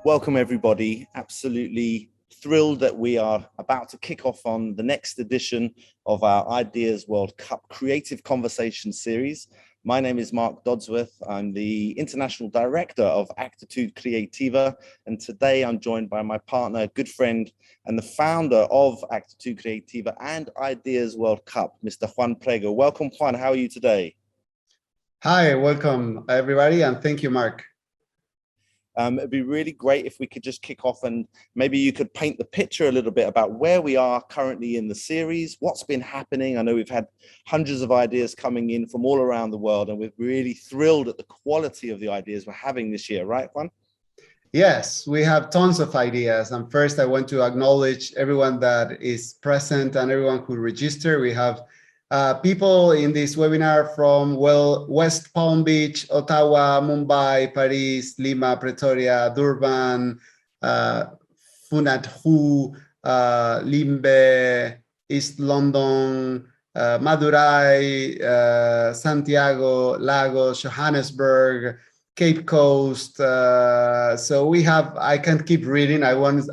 Welcome, everybody. Absolutely thrilled that we are about to kick off on the next edition of our Ideas World Cup Creative Conversation series. My name is Mark Dodsworth. I'm the International Director of Actitude Creativa, and today I'm joined by my partner, good friend, and the founder of Actitude Creativa and Ideas World Cup, Mr. Juan Prego. Welcome, Juan. How are you today? Hi, welcome, everybody, and thank you, Mark. It'd be really great if we could just kick off and maybe you could paint the picture a little bit about where we are currently in the series, what's been happening. I know we've had hundreds of ideas coming in from all around the world, and we're really thrilled at the quality of the ideas we're having this year, right, Juan? Yes, we have tons of ideas. And first, I want to acknowledge everyone that is present and everyone who registered. We have people in this webinar from, West Palm Beach, Ottawa, Mumbai, Paris, Lima, Pretoria, Durban, Funanthu, Limbe, East London, Madurai, Santiago, Lagos, Johannesburg, Cape Coast. So we have, I can't keep reading. I want,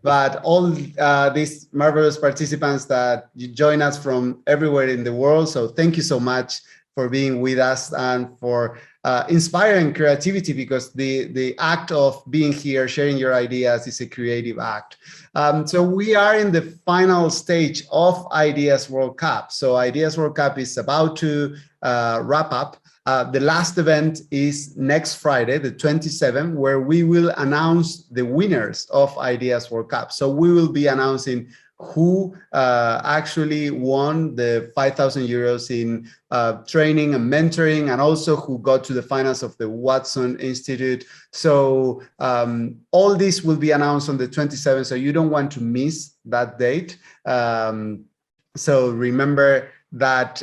but all these marvelous participants that you join us from everywhere in the world. So thank you so much for being with us and for inspiring creativity, because the act of being here, sharing your ideas, is a creative act. So we are in the final stage of Ideas World Cup. So Ideas World Cup is about to wrap up. The last event is next Friday, the 27th, where we will announce the winners of Ideas World Cup. So we will be announcing who actually won the 5,000 euros in training and mentoring, and also who got to the finals of the Watson Institute. So all this will be announced on the 27th, so you don't want to miss that date. So remember that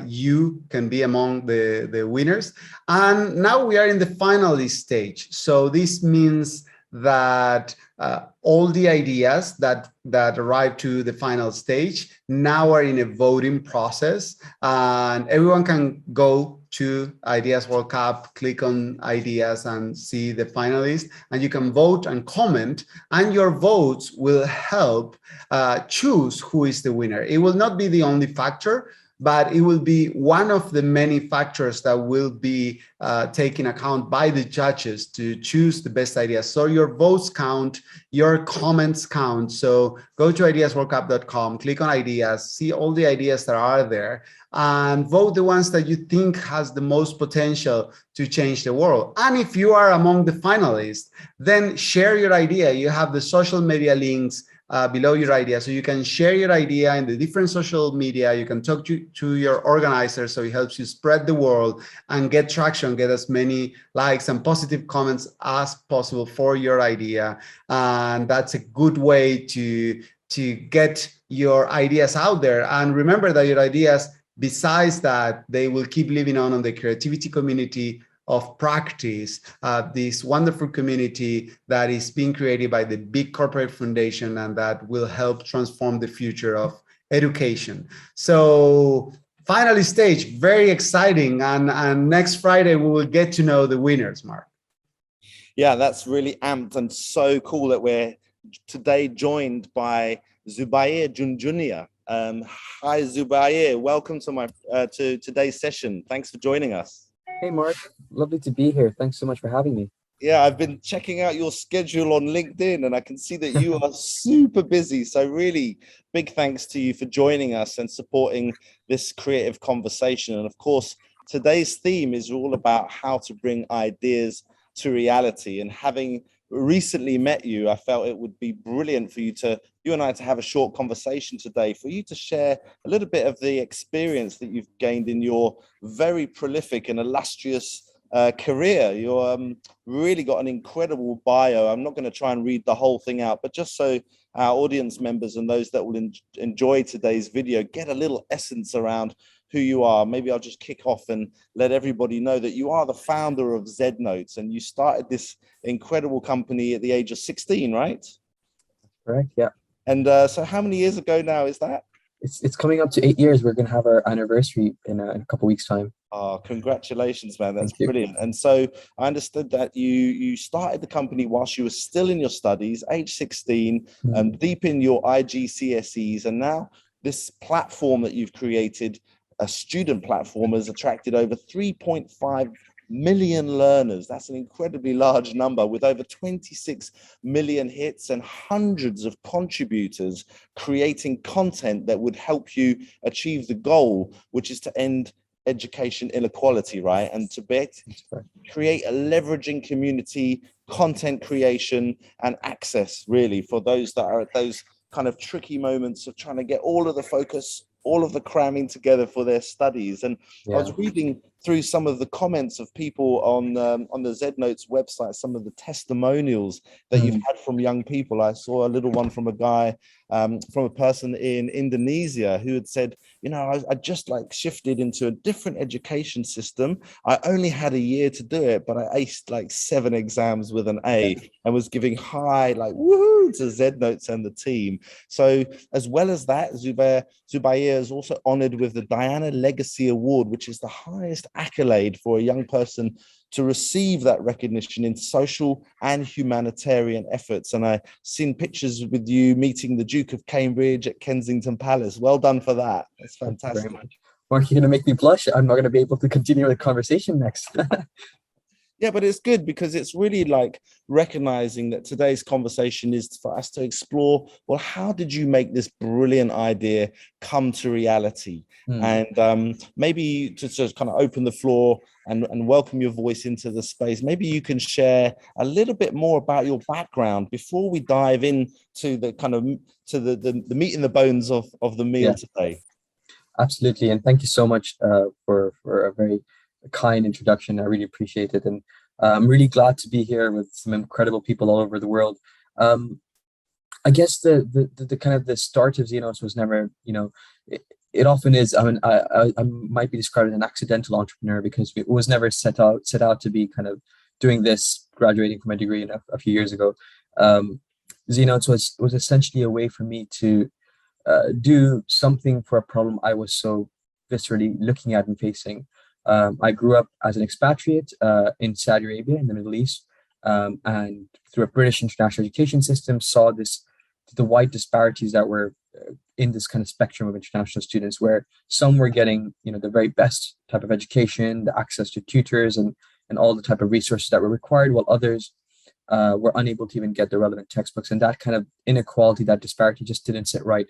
you can be among the winners. And now we are in the finalist stage. So this means that all the ideas that arrive to the final stage now are in a voting process, and everyone can go to Ideas World Cup, click on ideas and see the finalists, and you can vote and comment, and your votes will help choose who is the winner. It will not be the only factor, but it will be one of the many factors that will be taken account by the judges to choose the best ideas. So your votes count, your comments count. So go to ideasworldcup.com, click on ideas, see all the ideas that are there, and vote the ones that you think has the most potential to change the world. And if you are among the finalists, then share your idea. You have the social media links below your idea, so you can share your idea in the different social media. You can talk to your organizer, so it helps you spread the word and get traction, get as many likes and positive comments as possible for your idea. And that's a good way to get your ideas out there. And remember that your ideas, besides that, they will keep living on the creativity community of practice, this wonderful community that is being created by the Big Corporate Foundation, and that will help transform the future of education. So finally stage, very exciting. And next Friday, we will get to know the winners, Mark. Yeah, that's really amped and so cool that we're today joined by Zubair Junjunia. Hi, Zubair. Welcome to today's session. Thanks for joining us. Hey, Mark. Lovely to be here. Thanks so much for having me. Yeah, I've been checking out your schedule on LinkedIn, and I can see that you are super busy. So really big thanks to you for joining us and supporting this creative conversation. And of course, today's theme is all about how to bring ideas to reality. And having recently met you, I felt it would be brilliant for you and I to have a short conversation today, for you to share a little bit of the experience that you've gained in your very prolific and illustrious career. You're really got an incredible bio. I'm not going to try and read the whole thing out, but just so our audience members and those that will enjoy today's video get a little essence around who you are. Maybe I'll just kick off and let everybody know that you are the founder of Z Notes, and you started this incredible company at the age of 16, right? Correct, yeah. And so how many years ago now is that? It's coming up to 8 years. We're going to have our anniversary in a couple of weeks' time. Oh, congratulations, man. That's Thank you. brilliant. And so I understood that you started the company whilst you were still in your studies, age 16, deep in your IGCSEs. And now this platform that you've created, a student platform, has attracted over 3.5 million learners. That's an incredibly large number, with over 26 million hits and hundreds of contributors creating content that would help you achieve the goal, which is to end education inequality, right? And to create a leveraging community, content creation, and access, really, for those that are at those kind of tricky moments of trying to get all of the focus, all of the cramming together for their studies. And I was reading through some of the comments of people on the Z Notes website, some of the testimonials that you've had from young people. I saw a little one from a guy, from a person in Indonesia, who had said, you know, I just like shifted into a different education system. I only had a year to do it, but I aced like 7 exams with an A and was giving high like woohoo to Z Notes and the team. So as well as that, Zubair is also honored with the Diana Legacy Award, which is the highest accolade for a young person to receive that recognition in social and humanitarian efforts. And I've seen pictures with you meeting the Duke of Cambridge at Kensington Palace. Well done for that. That's fantastic. Very much. Mark, you're going to make me blush. I'm not going to be able to continue the conversation next. Yeah, but it's good because it's really like recognizing that today's conversation is for us to explore, well, how did you make this brilliant idea come to reality? And maybe to just kind of open the floor and welcome your voice into the space. Maybe you can share a little bit more about your background before we dive into the kind of to the meat and the bones of the meal today. Absolutely. And thank you so much for a very kind introduction. I really appreciate it. And I'm really glad to be here with some incredible people all over the world. I guess the kind of the start of Xenos was never, you know, it often is. I mean, I might be described as an accidental entrepreneur because it was never set out to be kind of doing this, graduating from my degree a few years ago. Xenos was essentially a way for me to do something for a problem I was so viscerally looking at and facing. I grew up as an expatriate in Saudi Arabia in the Middle East, and through a British international education system, saw the wide disparities that were in this kind of spectrum of international students, where some were getting, you know, the very best type of education, the access to tutors and all the type of resources that were required, while others were unable to even get the relevant textbooks. And that kind of inequality, that disparity just didn't sit right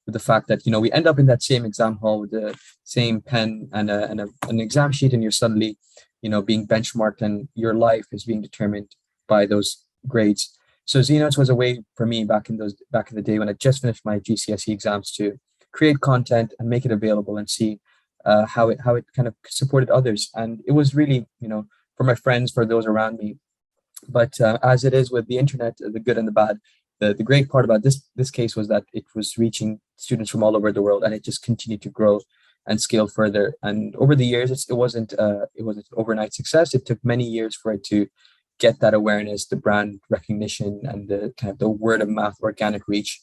with the fact that, you know, we end up in that same exam hall with the same pen and an exam sheet, and you're suddenly, you know, being benchmarked and your life is being determined by those grades. So Xenos was a way for me back in the day when I just finished my GCSE exams to create content and make it available and see how it kind of supported others. And it was really, you know, for my friends, for those around me. But as it is with the internet, the good and the bad, the great part about this case was that it was reaching students from all over the world, and it just continued to grow and scale further. And over the years, it wasn't an overnight success. It took many years for it to get that awareness, the brand recognition, and the kind of the word of mouth organic reach.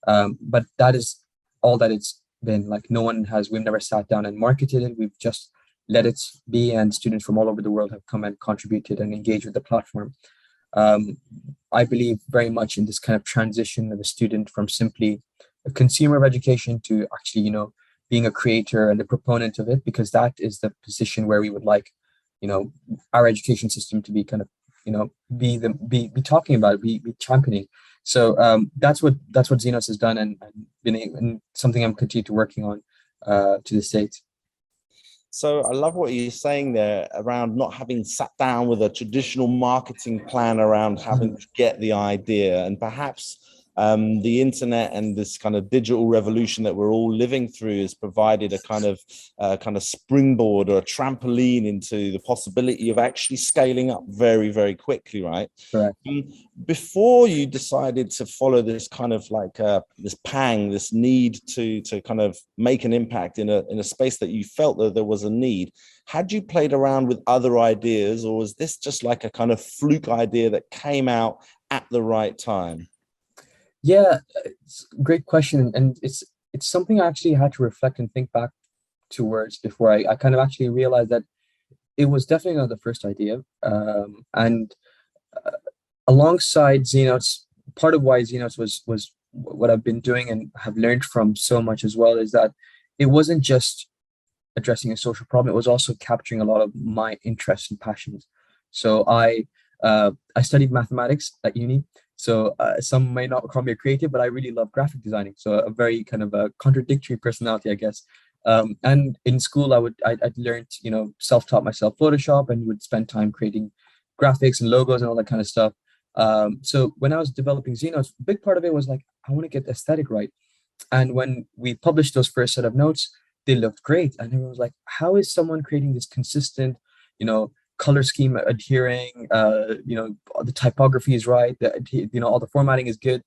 But that is all that it's been. Like we've never sat down and marketed it. We've just let it be, and students from all over the world have come and contributed and engaged with the platform. I believe very much in this kind of transition of a student from simply a consumer of education to actually, you know, being a creator and a proponent of it, because that is the position where we would like, you know, our education system to be kind of, you know, be talking about, be championing. So that's what Xenos has done, and something I'm continuing to working on to this date. So I love what you're saying there around not having sat down with a traditional marketing plan around having to get the idea, and perhaps the internet and this kind of digital revolution that we're all living through has provided a kind of springboard or a trampoline into the possibility of actually scaling up very, very quickly, right? Correct. Before you decided to follow this kind of like this need to kind of make an impact in a space that you felt that there was a need, had you played around with other ideas, or was this just like a kind of fluke idea that came out at the right time? Yeah, it's a great question, and it's something I actually had to reflect and think back to words before I kind of actually realized that it was definitely not the first idea. And alongside Zenotes, part of why Zenotes was what I've been doing and have learned from so much as well is that it wasn't just addressing a social problem; it was also capturing a lot of my interests and passions. So I studied mathematics at uni. So some may not call me a creative, but I really love graphic designing. So a very kind of a contradictory personality, I guess. And in school, I'd learned, self-taught myself Photoshop and would spend time creating graphics and logos and all that kind of stuff. So when I was developing Xenos, a big part of it was like, I want to get the aesthetic right. And when we published those first set of notes, they looked great. And everyone was like, how is someone creating this consistent, color scheme adhering, the typography is right, all the formatting is good.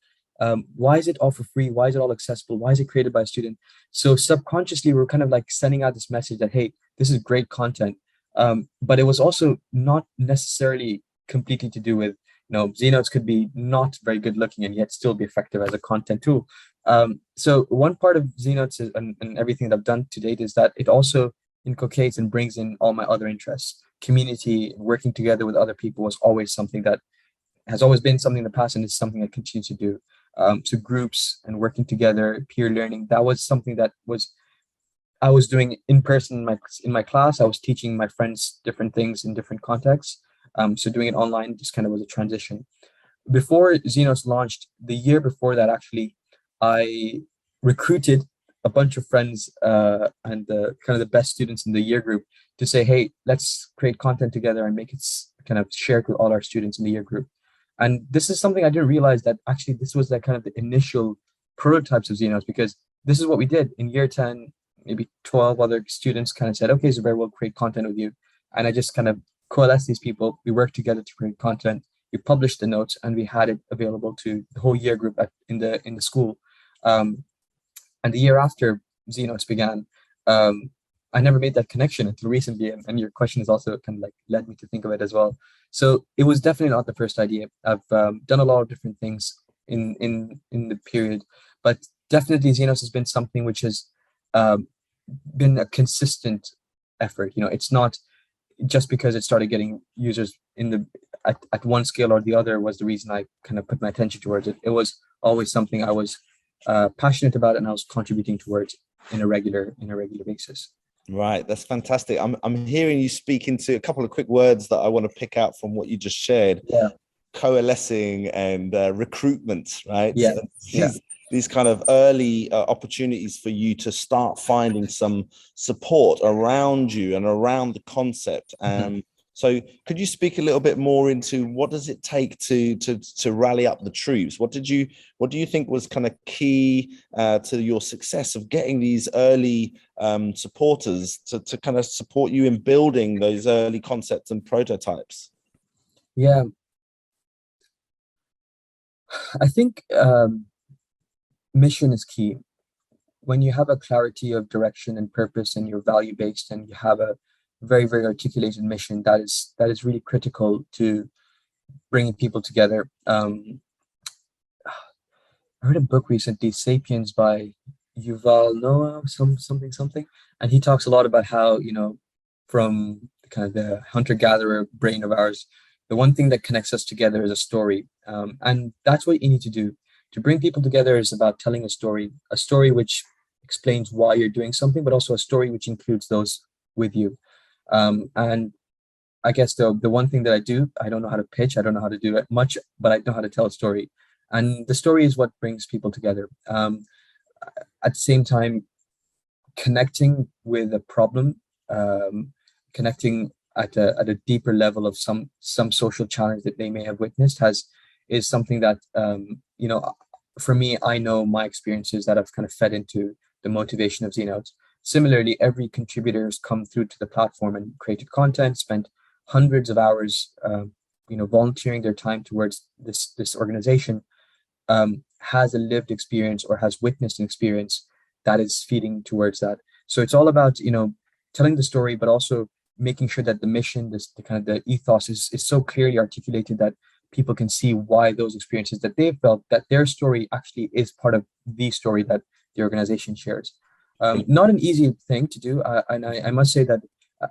Why is it all for free? Why is it all accessible? Why is it created by a student? So subconsciously, we're kind of like sending out this message that, hey, this is great content. But it was also not necessarily completely to do with, Zenotes could be not very good looking and yet still be effective as a content tool. So one part of Zenotes and everything that I've done to date is that it also inculcates and brings in all my other interests. Community, working together with other people was always something that has always been something in the past and is something I continue to do. So groups and working together, peer learning, that was something that I was doing in person in my class. I was teaching my friends different things in different contexts. So doing it online just kind of was a transition. Before Xenos launched, the year before that, actually, I recruited a bunch of friends and the kind of the best students in the year group to say, hey, let's create content together and make it kind of shared with all our students in the year group. And this is something I didn't realize, that actually this was like kind of the initial prototypes of Xenos, because this is what we did in year 10. Maybe 12 other students kind of said, okay, Zubair, we'll create content with you. And I just kind of coalesced these people. We worked together to create content. We published the notes and we had it available to the whole year group in the school. And the year after Xenos began, I never made that connection until recently. And your question has also kind of like led me to think of it as well. So it was definitely not the first idea. I've done a lot of different things in the period, but definitely Xenos has been something which has been a consistent effort. It's not just because it started getting users at one scale or the other was the reason I kind of put my attention towards it. It was always something I was passionate about and I was contributing towards in a regular basis. Right, that's fantastic. I'm hearing you speak into a couple of quick words that I want to pick out from what you just shared. Yeah. Coalescing and recruitment, right? Yeah. These kind of early opportunities for you to start finding some support around you and around the concept. So could you speak a little bit more into what does it take to rally up the troops? What do you think was kind of key to your success of getting these early supporters to kind of support you in building those early concepts and prototypes? Yeah, I think mission is key. When you have a clarity of direction and purpose and you're value based and you have a very, very articulated mission, that is really critical to bringing people together. I read a book recently, Sapiens by Yuval Noah, something, and he talks a lot about how, from kind of the hunter-gatherer brain of ours, the one thing that connects us together is a story. And that's what you need to do. To bring people together is about telling a story which explains why you're doing something, but also a story which includes those with you. And I guess the one thing that I do, I don't know how to pitch, I don't know how to do it much, but I know how to tell a story. And the story is what brings people together. At the same time, connecting with a problem, connecting at a deeper level of some social challenge that they may have witnessed is something that for me, I know my experiences that have kind of fed into the motivation of Xenos. Similarly, every contributor has come through to the platform and created content, spent hundreds of hours volunteering their time towards this organization, has a lived experience or has witnessed an experience that is feeding towards that. So it's all about telling the story, but also making sure that the mission, the ethos is so clearly articulated that people can see why those experiences that they've felt, that their story actually is part of the story that the organization shares. Not an easy thing to do. And I must say that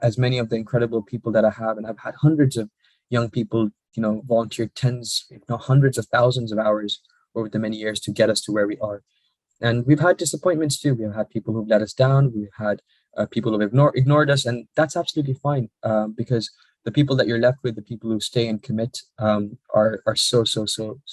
as many of the incredible people that I have, and I've had hundreds of young people, volunteer tens, if not hundreds of thousands of hours over the many years to get us to where we are. And we've had disappointments too. We've had people who've let us down. We've had people who've ignored us, and that's absolutely fine, because the people that you're left with, the people who stay and commit, are so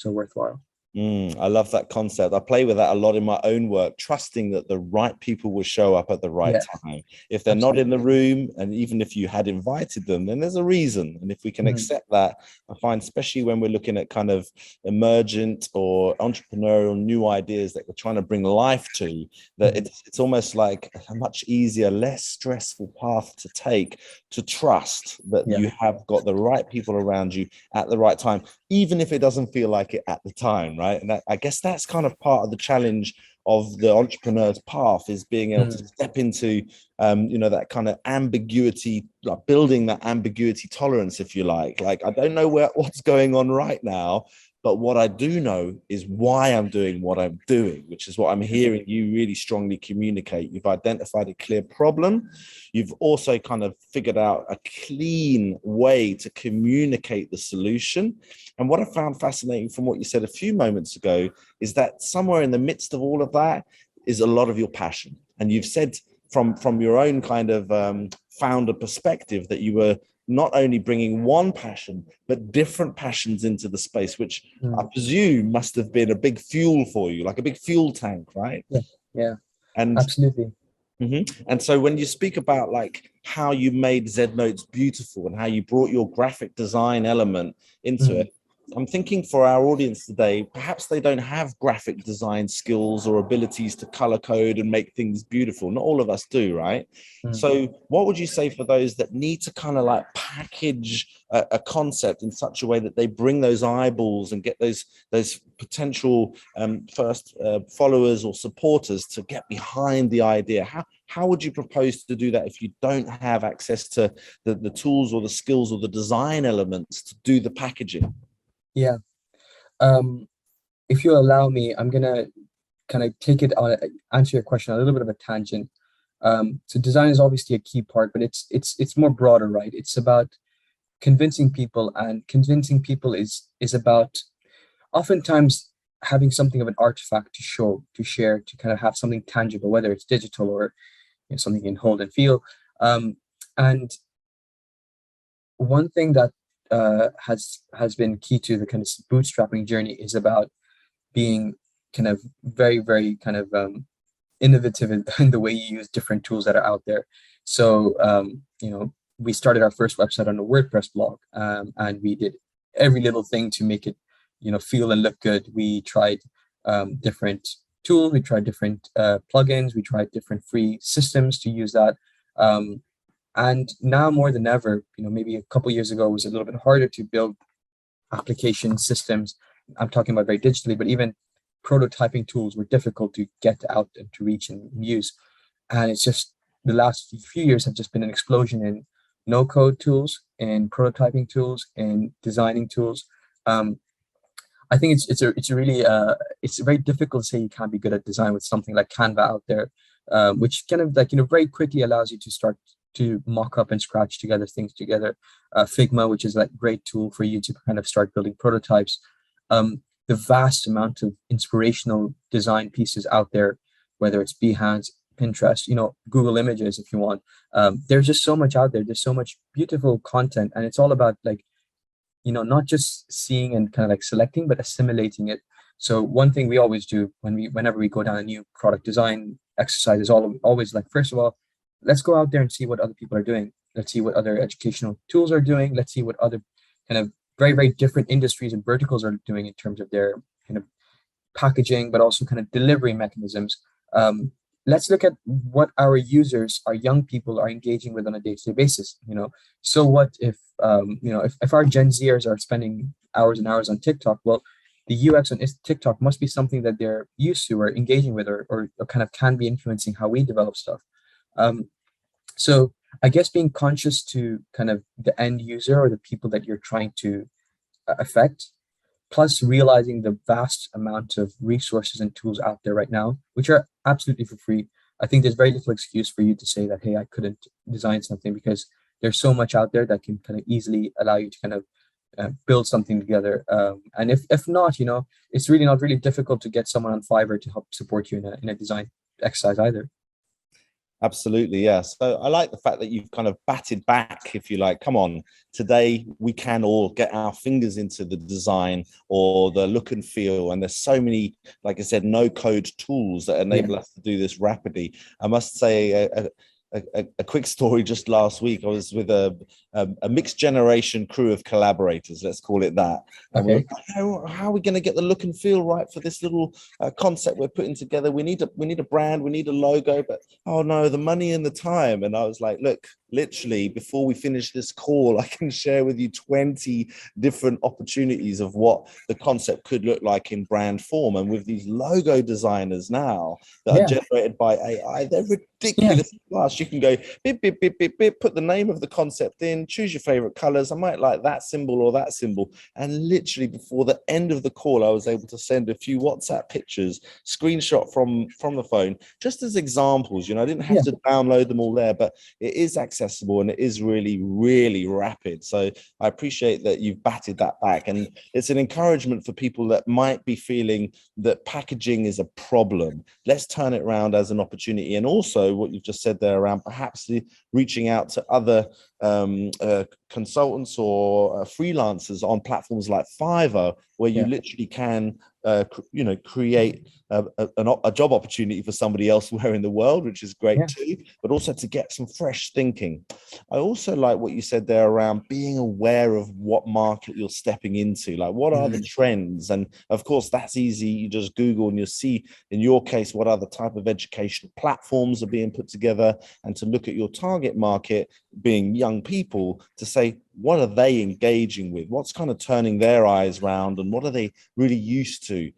worthwhile. I love that concept. I play with that a lot in my own work, trusting that the right people will show up at the right time. If they're not in the room, and even if you had invited them, then there's a reason. And if we can accept that, I find, especially when we're looking at kind of emergent or entrepreneurial new ideas that we're trying to bring life to, that it's almost like a much easier, less stressful path to take, to trust that you have got the right people around you at the right time, even if it doesn't feel like it at the time, right? And I guess that's kind of part of the challenge of the entrepreneur's path, is being able to step into, that kind of ambiguity, like building that ambiguity tolerance, if you like. Like, I don't know what's going on right now, but what I do know is why I'm doing what I'm doing, which is what I'm hearing you really strongly communicate. You've identified a clear problem. You've also kind of figured out a clean way to communicate the solution. And what I found fascinating from what you said a few moments ago is that somewhere in the midst of all of that is a lot of your passion. And you've said from your own kind of founder perspective that you were not only bringing one passion, but different passions into the space, which I presume must have been a big fuel for you, like a big fuel tank, right? Yeah, and absolutely. And so when you speak about like how you made Z Notes beautiful and how you brought your graphic design element into it, I'm thinking for our audience today, perhaps they don't have graphic design skills or abilities to color code and make things beautiful. Not all of us do, right? So what would you say for those that need to kind of like package a concept in such a way that they bring those eyeballs and get those potential first followers or supporters to get behind the idea? How would you propose to do that if you don't have access to the tools or the skills or the design elements to do the packaging? Yeah. If you allow me, I'm gonna kind of take it on, answer your question a little bit of a tangent. So design is obviously a key part, but it's more broader, right? It's about convincing people, and convincing people is about oftentimes having something of an artifact to show, to share, to kind of have something tangible, whether it's digital or something you can hold and feel. And one thing that has been key to the kind of bootstrapping journey is about being kind of very kind of innovative in the way you use different tools that are out there. So we started our first website on a WordPress blog, and we did every little thing to make it feel and look good. We tried different tools, we tried different plugins, we tried different free systems to use that. And now more than ever, maybe a couple of years ago, it was a little bit harder to build application systems. I'm talking about very digitally, but even prototyping tools were difficult to get out and to reach and use. And it's just the last few years have just been an explosion in no-code tools, in prototyping tools, in designing tools. I think it's really very difficult to say you can't be good at design with something like Canva out there, which kind of like very quickly allows you to start to mock up and scratch together things together. Figma, which is a great tool for you to kind of start building prototypes. The vast amount of inspirational design pieces out there, whether it's Behance, Pinterest, Google Images, if you want. There's just so much out there. There's so much beautiful content, and it's all about not just seeing and kind of like selecting, but assimilating it. So one thing we always do whenever we go down a new product design exercise is always like, first of all, let's go out there and see what other people are doing. Let's see what other educational tools are doing. Let's see what other kind of very, very different industries and verticals are doing in terms of their kind of packaging, but also kind of delivery mechanisms. Let's look at what our users, our young people, are engaging with on a day-to-day basis. So what if if our Gen Zers are spending hours and hours on TikTok? Well, the UX on TikTok must be something that they're used to or engaging with, or kind of can be influencing how we develop stuff. So I guess being conscious to kind of the end user or the people that you're trying to affect, plus realizing the vast amount of resources and tools out there right now, which are absolutely for free. I think there's very little excuse for you to say that, hey, I couldn't design something, because there's so much out there that can kind of easily allow you to kind of build something together. And if not, it's really not really difficult to get someone on Fiverr to help support you in a design exercise either. Absolutely, yeah. So I like the fact that you've kind of batted back, if you like. Come on, today we can all get our fingers into the design or the look and feel. And there's so many, like I said, no code tools that enable us to do this rapidly. I must say, a quick story. Just last week, I was with a mixed generation crew of collaborators, let's call it that. And Okay. how are we going to get the look and feel right for this little concept we're putting together? We need a brand, we need a logo, but oh no, the money and the time. And I was like, look, literally before we finish this call, I can share with you 20 different opportunities of what the concept could look like in brand form. And with these logo designers now that are generated by AI, they're ridiculous. Fast. You can go beep, beep, beep, beep, beep, put the name of the concept in, choose your favorite colors. I might like that symbol or that symbol. And literally before the end of the call, I was able to send a few WhatsApp pictures, screenshot from the phone, just as examples. I didn't have to download them all there, but it is accessible and it is really, really rapid. So I appreciate that you've batted that back. And it's an encouragement for people that might be feeling that packaging is a problem. Let's turn it around as an opportunity. And also what you've just said there around perhaps reaching out to other consultants or freelancers on platforms like Fiverr, where you literally can create a job opportunity for somebody elsewhere in the world, which is great too, but also to get some fresh thinking. I also like what you said there around being aware of what market you're stepping into, like what are the trends. And of course that's easy, you just Google and you'll see in your case what other type of educational platforms are being put together, and to look at your target market being young people to say, what are they engaging with? What's kind of turning their eyes round, and what are they really used to?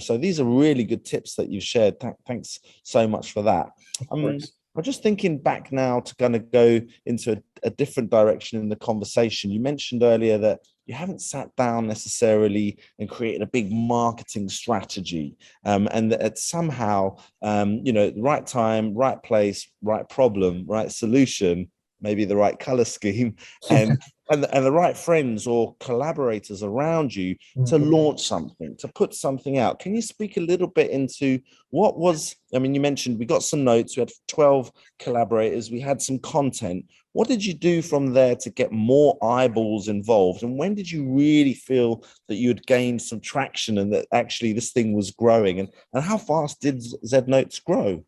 So these are really good tips that you've shared. Thanks so much for that. I'm just thinking back now to kind of go into a different direction in the conversation. You mentioned earlier that you haven't sat down necessarily and created a big marketing strategy, and that somehow, right time, right place, right problem, right solution, maybe the right color scheme, and the right friends or collaborators around you to launch something, to put something out. Can you speak a little bit into what was, you mentioned we got some notes, we had 12 collaborators, we had some content. What did you do from there to get more eyeballs involved? And when did you really feel that you had gained some traction and that actually this thing was growing? And how fast did Z Notes grow?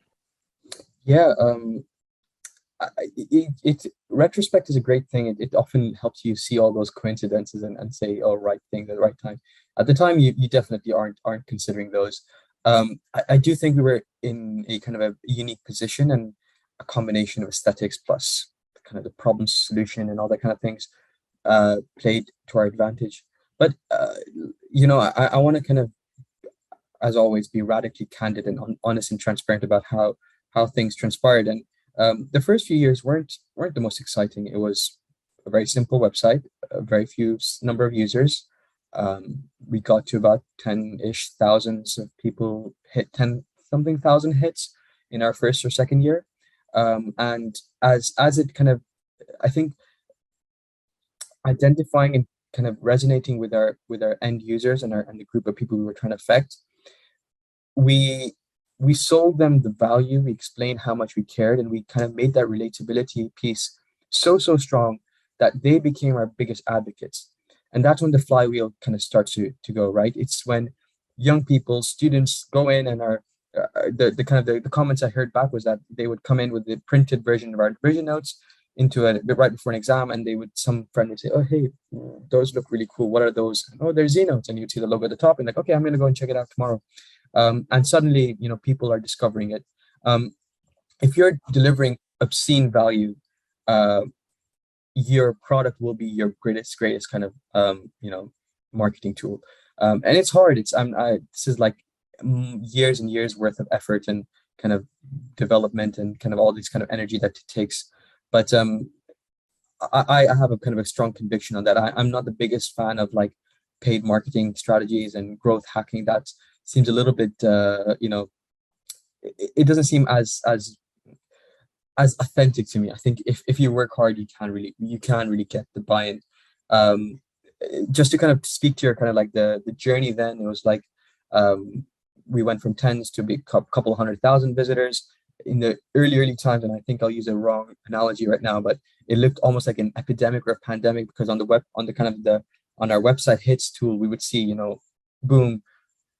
Retrospect is a great thing. It often helps you see all those coincidences and say, oh, right thing at the right time. At the time, you definitely aren't considering those. I do think we were in a kind of a unique position, and a combination of aesthetics plus kind of the problem solution and all that kind of things played to our advantage. But I want to kind of, as always, be radically candid and honest and transparent about how things transpired. And the first few years weren't the most exciting. It was a very simple website, a very few number of users. We got to about 10-ish thousands of people, hit 10-something thousand hits in our first or second year. And as it kind of, I think, identifying and kind of resonating with our end users and the group of people we were trying to affect, we sold them the value, we explained how much we cared, and we kind of made that relatability piece so strong that they became our biggest advocates. And that's when the flywheel kind of starts to go, right? It's when young people, students go in and are the comments I heard back was that they would come in with the printed version of our vision notes right before an exam, and some friend would say, oh, hey, those look really cool. What are those? Oh, they're Z notes. And you'd see the logo at the top and like, okay, I'm going to go and check it out tomorrow. And suddenly, people are discovering it. If you're delivering obscene value, your product will be your greatest kind of, marketing tool. And it's hard. This is like years and years worth of effort and kind of development and kind of all this kind of energy that it takes. But I have a kind of a strong conviction on that. I'm not the biggest fan of like paid marketing strategies and growth hacking. That seems a little bit, it doesn't seem as authentic to me. I think if you work hard, you can really get the buy-in. Um, just to kind of speak to your kind of like the journey, then it was like we went from tens to a big couple 100,000 visitors in the early times, and I think I'll use a wrong analogy right now, but it looked almost like an epidemic or a pandemic, because on the web, on the kind of the on our website hits tool, we would see, boom,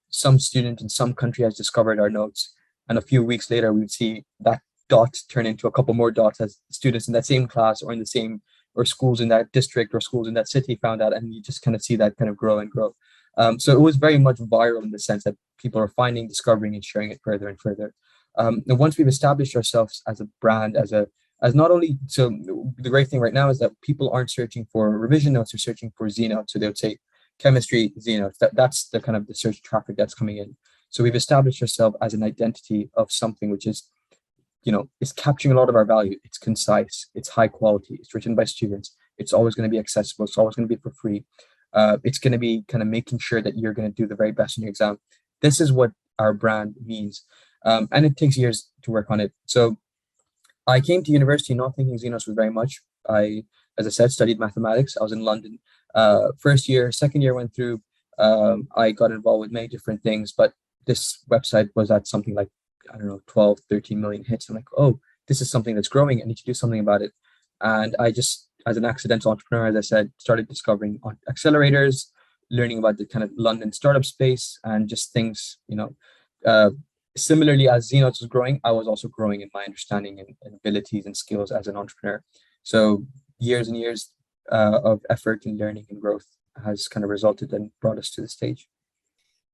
some student in some country has discovered our notes, and a few weeks later we would see that dot turn into a couple more dots as students in that same class or in the same, or schools in that district or schools in that city found out, and you just kind of see that kind of grow and grow. So it was very much viral in the sense that people are finding, discovering, and sharing it further and further. And once we've established ourselves as a brand, as not only, so the great thing right now is that people aren't searching for revision notes, they're searching for Z notes. So they would say chemistry Z notes. That's the kind of the search traffic that's coming in. So we've established ourselves as an identity of something which is, is capturing a lot of our value. It's concise, it's high quality, it's written by students, it's always going to be accessible, it's always going to be for free. It's going to be kind of making sure that you're going to do the very best in your exam. This is what our brand means. And it takes years to work on it. So I came to university not thinking Xenos was very much. As I said, studied mathematics. I was in London. First year, second year went through. I got involved with many different things, but this website was at something like, I don't know, 12, 13 million hits. I'm like, oh, this is something that's growing. I need to do something about it. And I just, as an accidental entrepreneur, as I said, started discovering accelerators, learning about the kind of London startup space and just things, similarly as Xenos was growing, I was also growing in my understanding and abilities and skills as an entrepreneur. So years and years of effort and learning and growth has kind of resulted and brought us to the stage.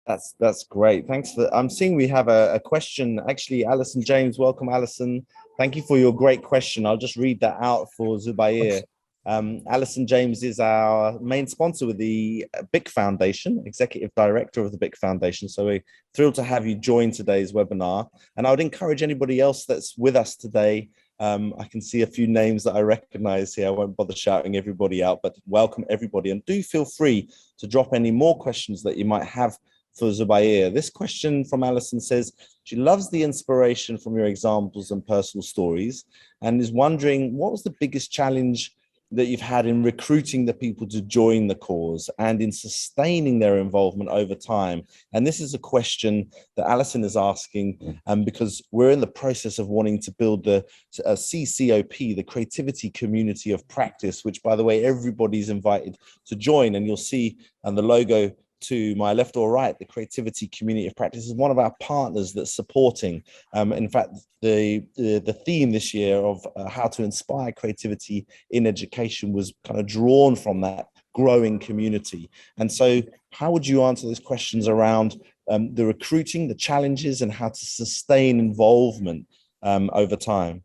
That's great. Thanks for I'm seeing we have a question. Actually, Alison James, welcome, Alison. Thank you for your great question. I'll just read that out for Zubair. Alison James is our main sponsor with the BIC Foundation, Executive Director of the BIC Foundation. So we're thrilled to have you join today's webinar. And I would encourage anybody else that's with us today. I can see a few names that I recognize here. I won't bother shouting everybody out, but welcome everybody. And do feel free to drop any more questions that you might have for Zubair. This question from Alison says, she loves the inspiration from your examples and personal stories and is wondering, what was the biggest challenge that you've had in recruiting the people to join the cause and in sustaining their involvement over time? And this is a question that Alison is asking because we're in the process of wanting to build the CCOP, the Creativity Community of Practice, which, by the way, everybody's invited to join. And you'll see on the logo to my left or right, the Creativity Community of Practice is one of our partners that's supporting. In fact, the theme this year of how to inspire creativity in education was kind of drawn from that growing community. And so how would you answer these questions around the recruiting, the challenges, and how to sustain involvement over time?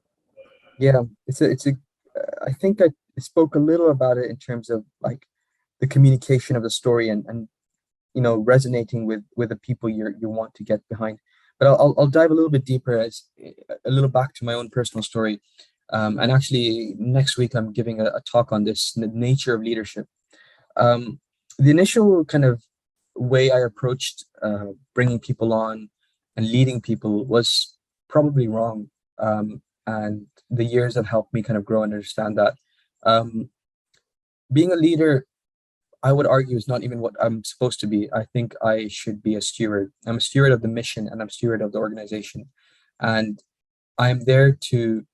Yeah, I think I spoke a little about it in terms of like the communication of the story and resonating with the people you want to get behind. But I'll dive a little bit deeper, as a little back to my own personal story. And actually next week I'm giving a talk on this, the nature of leadership. The initial kind of way I approached bringing people on and leading people was probably wrong. And the years have helped me kind of grow and understand that. Being a leader, I would argue, is not even what I'm supposed to be. I think I should be a steward. I'm a steward of the mission and I'm a steward of the organization. And I'm there to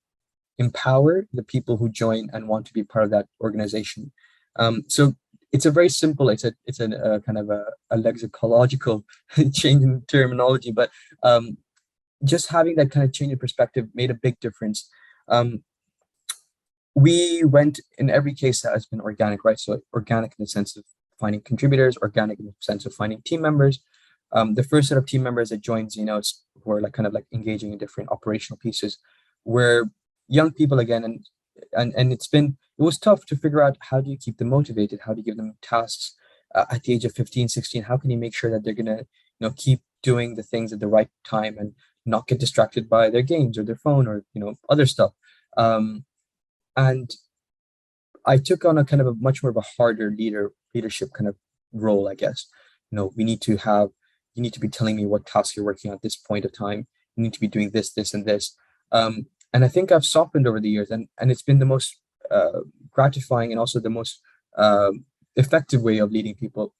empower the people who join and want to be part of that organization. So it's a very simple, it's a kind of a lexicological change in terminology, but just having that kind of change in perspective made a big difference. We went, in every case that has been organic, right? So organic in the sense of finding contributors, organic in the sense of finding team members. The first set of team members that joined Xenos, who are like kind of like engaging in different operational pieces, were young people again, and it was tough to figure out, how do you keep them motivated? How do you give them tasks at the age of 15, 16? How can you make sure that they're gonna keep doing the things at the right time and not get distracted by their games or their phone or other stuff? And I took on a kind of a much more of a harder leadership kind of role, I guess. You need to be telling me what tasks you're working on at this point of time. need to be doing this, this, and this. And I think I've softened over the years, and it's been the most gratifying and also the most effective way of leading people.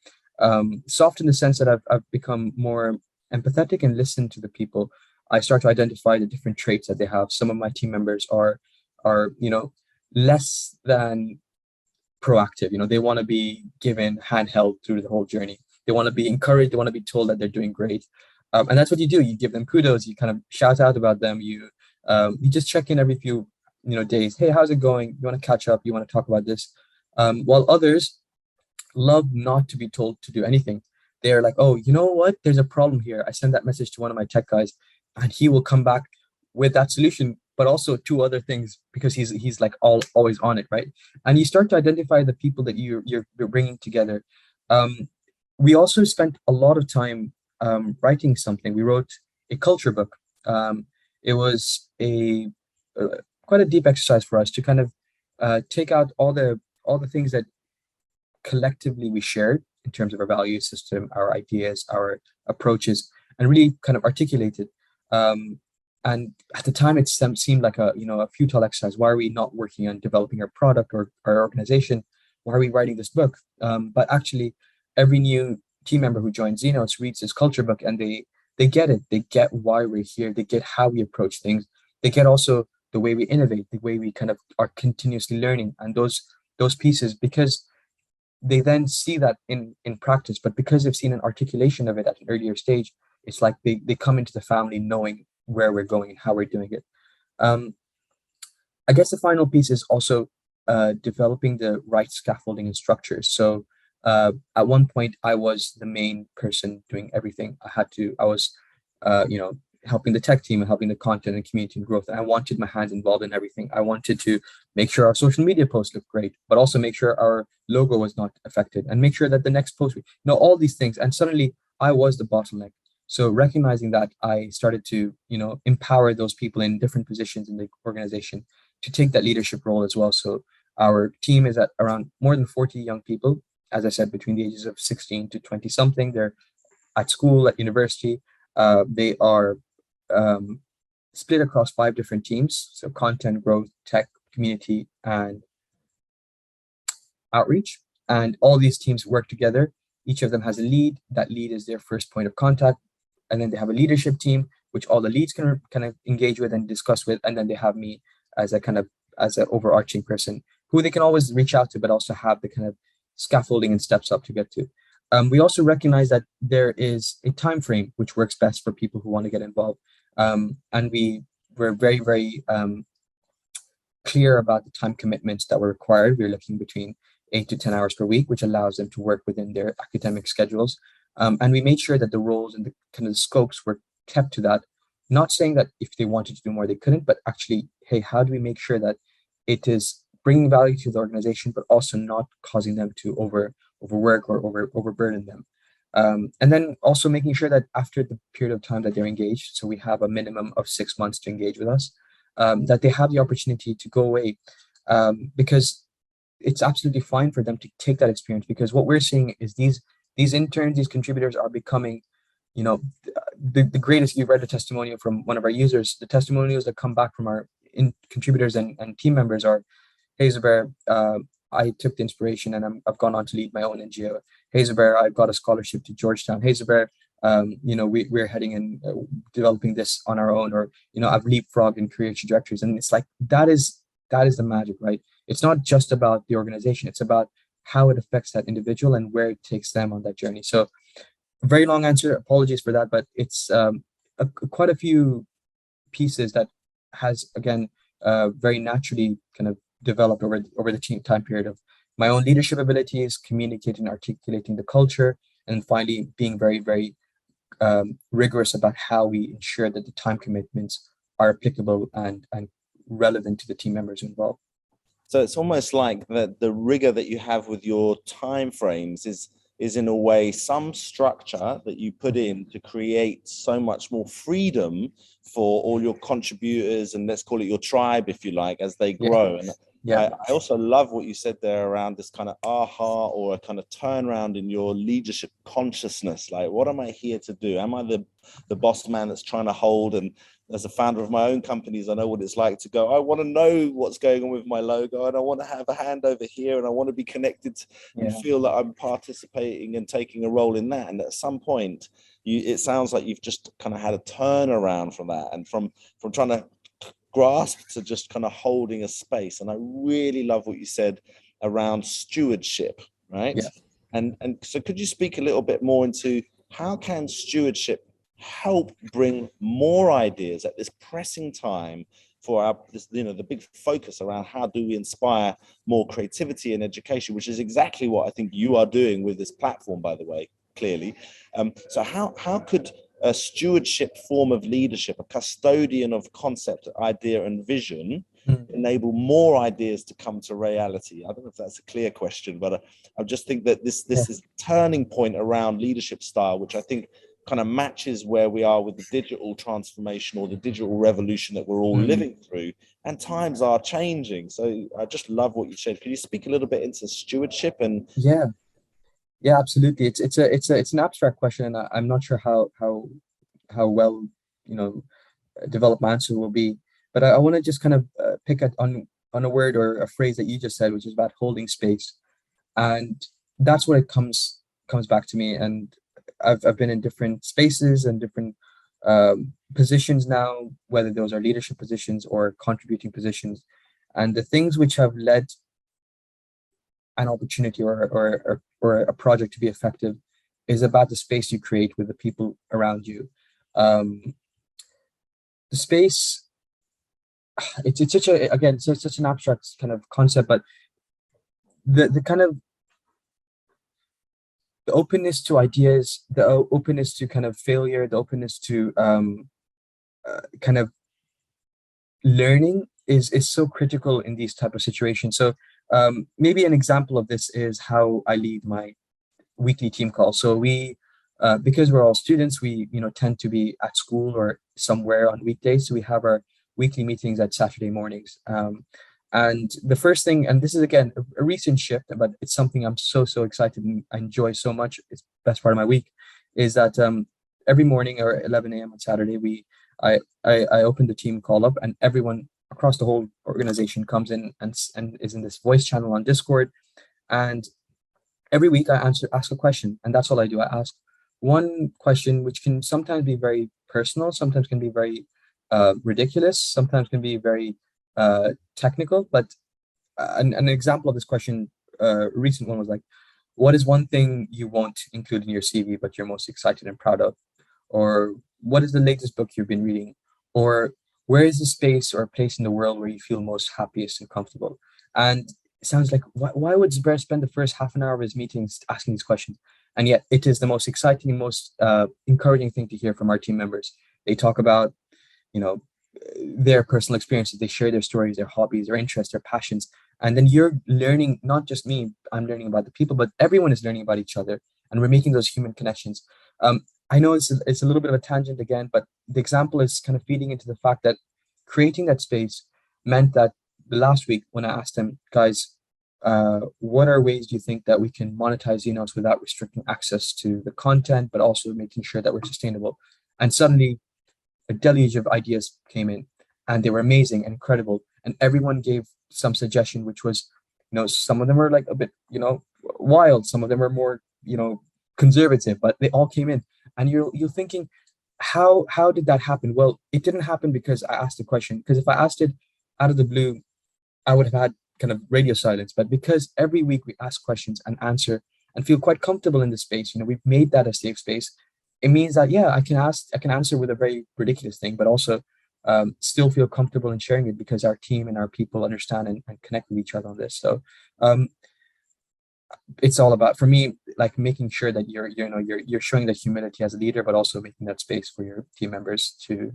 Soft in the sense that I've become more empathetic and listen to the people. I start to identify the different traits that they have. Some of my team members are less than proactive. They want to be given handheld through the whole journey. They want to be encouraged. They want to be told that they're doing great. And that's what you do. You give them kudos. You kind of shout out about them. You just check in every few days. Hey, how's it going? You want to catch up? You want to talk about this? While others love not to be told to do anything. They're like, oh, you know what? There's a problem here. I send that message to one of my tech guys, and he will come back with that solution, but also two other things, because he's like always on it, right? And you start to identify the people that you're bringing together. We also spent a lot of time writing something. We wrote a culture book. It was a quite a deep exercise for us to kind of take out all the things that collectively we shared in terms of our value system, our ideas, our approaches, and really kind of articulate it. And at the time, it seemed like a futile exercise. Why are we not working on developing our product or our organization? Why are we writing this book? But actually, every new team member who joins Xenos reads this culture book, and they get it. They get why we're here. They get how we approach things. They get also the way we innovate, the way we kind of are continuously learning, and those pieces, because they then see that in practice. But because they've seen an articulation of it at an earlier stage, it's like they come into the family knowing where we're going and how we're doing it. I guess the final piece is also developing the right scaffolding and structures. So at one point, I was the main person doing everything. I was helping the tech team and helping the content and community and growth. And I wanted my hands involved in everything. I wanted to make sure our social media posts looked great, but also make sure our logo was not affected, and make sure that the next post, all these things. And suddenly I was the bottleneck. So recognizing that, I started to, empower those people in different positions in the organization to take that leadership role as well. So our team is at around more than 40 young people, as I said, between the ages of 16 to 20 something. They're at school, at university. They are split across 5 different teams. So content, growth, tech, community, and outreach. And all these teams work together. Each of them has a lead. That lead is their first point of contact. And then they have a leadership team, which all the leads can kind of engage with and discuss with. And then they have me as an overarching person who they can always reach out to, but also have the kind of scaffolding and steps up to get to. We also recognize that there is a time frame which works best for people who want to get involved. And we're very, very clear about the time commitments that were required. We're looking between 8 to 10 hours per week, which allows them to work within their academic schedules. And we made sure that the roles and the kind of the scopes were kept to that. Not saying that if they wanted to do more, they couldn't, but actually, hey, how do we make sure that it is bringing value to the organization, but also not causing them to overwork or overburden them. And then also making sure that after the period of time that they're engaged, so we have a minimum of 6 months to engage with us, that they have the opportunity to go away, because it's absolutely fine for them to take that experience. Because what we're seeing is these interns, these contributors are becoming, the greatest. You've read a testimonial from one of our users. The testimonials that come back from our contributors and team members are, hey, Zubair, I took the inspiration and I've gone on to lead my own NGO. Hey, Zubair, I got a scholarship to Georgetown. Hey, Zubair, we're heading and developing this on our own, or, I've leapfrogged in career trajectories. And it's like, that is the magic, right? It's not just about the organization. It's about how it affects that individual and where it takes them on that journey. So a very long answer, apologies for that, but it's quite a few pieces that has, again, very naturally kind of developed over the time period of my own leadership abilities, communicating, articulating the culture, and finally being very, very rigorous about how we ensure that the time commitments are applicable and relevant to the team members involved. So it's almost like the rigor that you have with your time frames is in a way some structure that you put in to create so much more freedom for all your contributors, and let's call it your tribe, if you like, as they grow. And Yeah. I also love what you said there around this kind of aha, or a kind of turnaround in your leadership consciousness. Like, what am I here to do? Am I the boss man that's trying to hold? And as a founder of my own companies, I know what it's like to go, I want to know what's going on with my logo, and I want to have a hand over here, and I want to be connected and feel that I'm participating and taking a role in that. And at some point, it sounds like you've just kind of had a turnaround from that, and from trying to grasp to just kind of holding a space. And I really love what you said around stewardship, right? Yeah. And so could you speak a little bit more into how can stewardship help bring more ideas at this pressing time for our, the big focus around how do we inspire more creativity and education, which is exactly what I think you are doing with this platform, by the way, clearly. So how could a stewardship form of leadership, a custodian of concept, idea, and vision, enable more ideas to come to reality? I don't know if that's a clear question, but I just think that this is a turning point around leadership style, which I think kind of matches where we are with the digital transformation or the digital revolution that we're all living through, and times are changing. So I just love what you said. Can you speak a little bit into stewardship? And yeah, absolutely. It's an abstract question, and I'm not sure how well developed my answer will be. But I want to just kind of pick on a word or a phrase that you just said, which is about holding space, and that's what it comes back to me. And I've been in different spaces and different positions now, whether those are leadership positions or contributing positions, and the things which have led an opportunity or a project to be effective is about the space you create with the people around you. The space, it's such a, again, such an abstract kind of concept, but the kind of the openness to ideas, the openness to kind of failure, the openness to kind of learning is so critical in these type of situations. So maybe an example of this is how I lead my weekly team call. So we, because we're all students, we tend to be at school or somewhere on weekdays. So we have our weekly meetings at Saturday mornings. And the first thing, and this is again a recent shift, but it's something I'm so excited and I enjoy so much. It's the best part of my week, is that every morning or 11 a.m. on Saturday, I open the team call up, and everyone across the whole organization comes in and is in this voice channel on Discord. And every week I ask a question, and that's all I do. I ask one question, which can sometimes be very personal, sometimes can be very ridiculous, sometimes can be very technical. But an example of this question, a recent one was like, what is one thing you won't include in your CV but you're most excited and proud of? Or what is the latest book you've been reading? Or where is the space or place in the world where you feel most happiest and comfortable? And it sounds like, why would Zubair spend the first half an hour of his meetings asking these questions? And yet it is the most exciting and most encouraging thing to hear from our team members. They talk about, their personal experiences. They share their stories, their hobbies, their interests, their passions. And then you're learning, not just me, I'm learning about the people, but everyone is learning about each other. And we're making those human connections. I know it's a little bit of a tangent again, but the example is kind of feeding into the fact that creating that space meant that the last week when I asked them, guys, what are ways do you think that we can monetize Xenos without restricting access to the content, but also making sure that we're sustainable? And suddenly a deluge of ideas came in, and they were amazing and incredible. And everyone gave some suggestion, which was, some of them were like a bit, wild. Some of them were more, conservative, but they all came in. And you're thinking, how did that happen? Well, it didn't happen because I asked the question, because if I asked it out of the blue, I would have had kind of radio silence. But because every week we ask questions and answer and feel quite comfortable in the space, we've made that a safe space. It means that, I can answer with a very ridiculous thing, but also still feel comfortable in sharing it because our team and our people understand and connect with each other on this. So it's all about, for me, like making sure that you're showing that humility as a leader, but also making that space for your team members to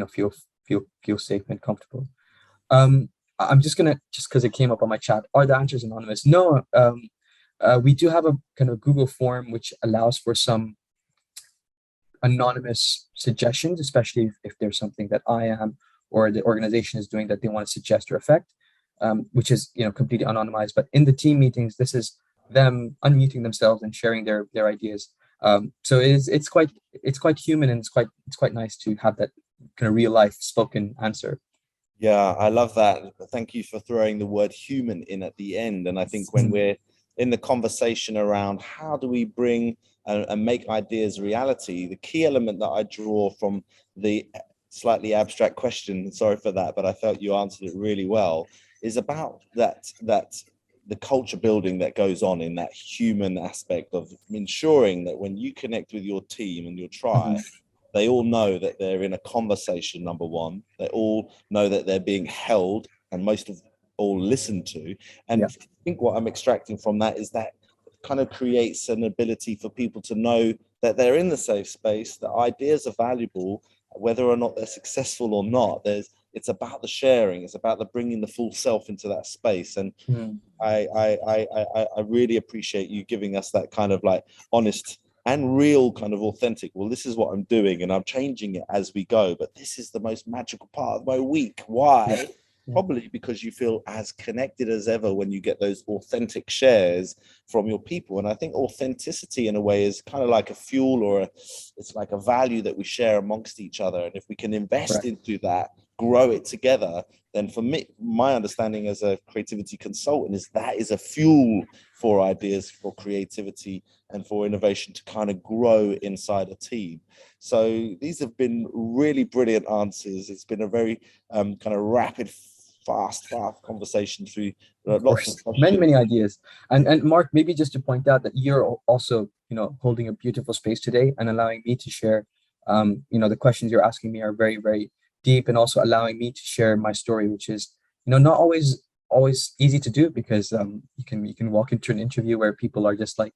feel safe and comfortable. I'm just because it came up on my chat, are the answers anonymous? No. We do have a kind of Google form which allows for some anonymous suggestions, especially if there's something that I am or the organization is doing that they want to suggest or affect. which is completely anonymized. But in the team meetings, this is them unmuting themselves and sharing their ideas. So it's quite human, and it's quite nice to have that kind of real life spoken answer. Yeah, I love that. Thank you for throwing the word human in at the end. And I think when we're in the conversation around how do we bring and make ideas reality, the key element that I draw from the slightly abstract question, sorry for that, but I felt you answered it really well, is about that the culture building that goes on in that human aspect of ensuring that when you connect with your team and your tribe, they all know that they're in a conversation, number one. They all know that they're being held and most of all listened to. And I think what I'm extracting from that is that kind of creates an ability for people to know that they're in the safe space, that ideas are valuable, whether or not they're successful or not. It's about the sharing. It's about the bringing the full self into that space. And I really appreciate you giving us that kind of like honest and real kind of authentic, well, this is what I'm doing and I'm changing it as we go, but this is the most magical part of my week. Why? Probably because you feel as connected as ever when you get those authentic shares from your people. And I think authenticity in a way is kind of like a fuel, or it's like a value that we share amongst each other. And if we can invest into that, grow it together, then for me, my understanding as a creativity consultant is that is a fuel for ideas, for creativity, and for innovation to kind of grow inside a team. So these have been really brilliant answers. It's been a very kind of rapid, fast conversation through lots of many ideas. And Mark, maybe just to point out that you're also holding a beautiful space today and allowing me to share. The questions you're asking me are very, very deep, and also allowing me to share my story, which is not always easy to do, because you can walk into an interview where people are just like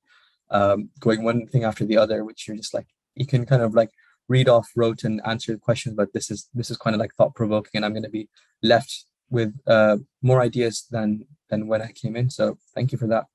going one thing after the other, which you're just like, you can kind of like read off rote and answer the questions, but this is kind of like thought-provoking, and I'm going to be left with more ideas than when I came in. So thank you for that.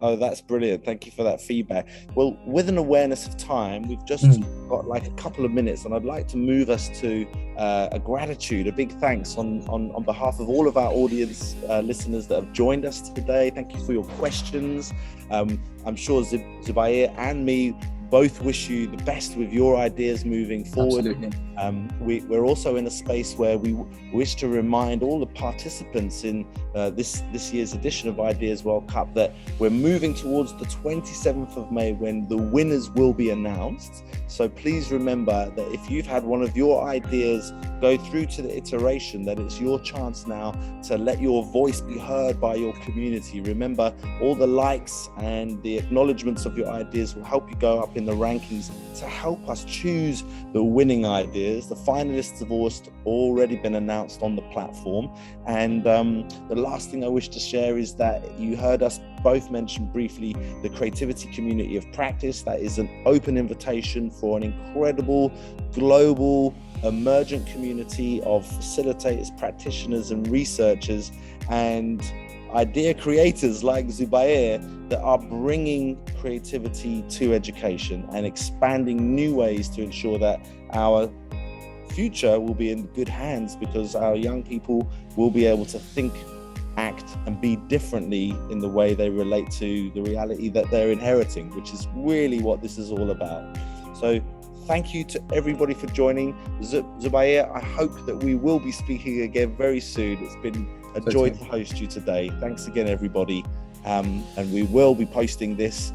Oh, that's brilliant. Thank you for that feedback. Well, with an awareness of time, we've just got like a couple of minutes, and I'd like to move us to a gratitude, a big thanks on behalf of all of our audience listeners that have joined us today. Thank you for your questions. I'm sure Zubair and me both wish you the best with your ideas moving forward. Absolutely. We're also in a space where we wish to remind all the participants in this year's edition of Ideas World Cup that we're moving towards the 27th of May when the winners will be announced. So please remember that if you've had one of your ideas go through to the iteration, that it's your chance now to let your voice be heard by your community. Remember, all the likes and the acknowledgements of your ideas will help you go up in the rankings to help us choose the winning ideas. The finalists have already been announced on the platform. And the last thing I wish to share is that you heard us both mention briefly the creativity community of practice. That is an open invitation for an incredible global emergent community of facilitators, practitioners, and researchers, and idea creators like Zubair that are bringing creativity to education and expanding new ways to ensure that our future will be in good hands, because our young people will be able to think, act, and be differently in the way they relate to the reality that they're inheriting, which is really what this is all about. So thank you to everybody for joining. Zubair, I hope that we will be speaking again very soon. It's been a joy to host you today. Thanks again, everybody. And we will be posting this,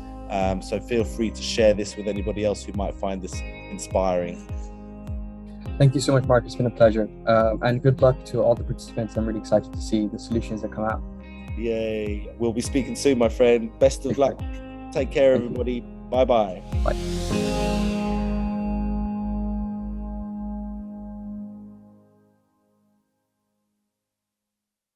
so feel free to share this with anybody else who might find this inspiring. Thank you so much, Mark. It's been a pleasure. And good luck to all the participants. I'm really excited to see the solutions that come out. Yay. We'll be speaking soon, my friend. Best of luck. Take care, everybody. Bye-bye. Bye.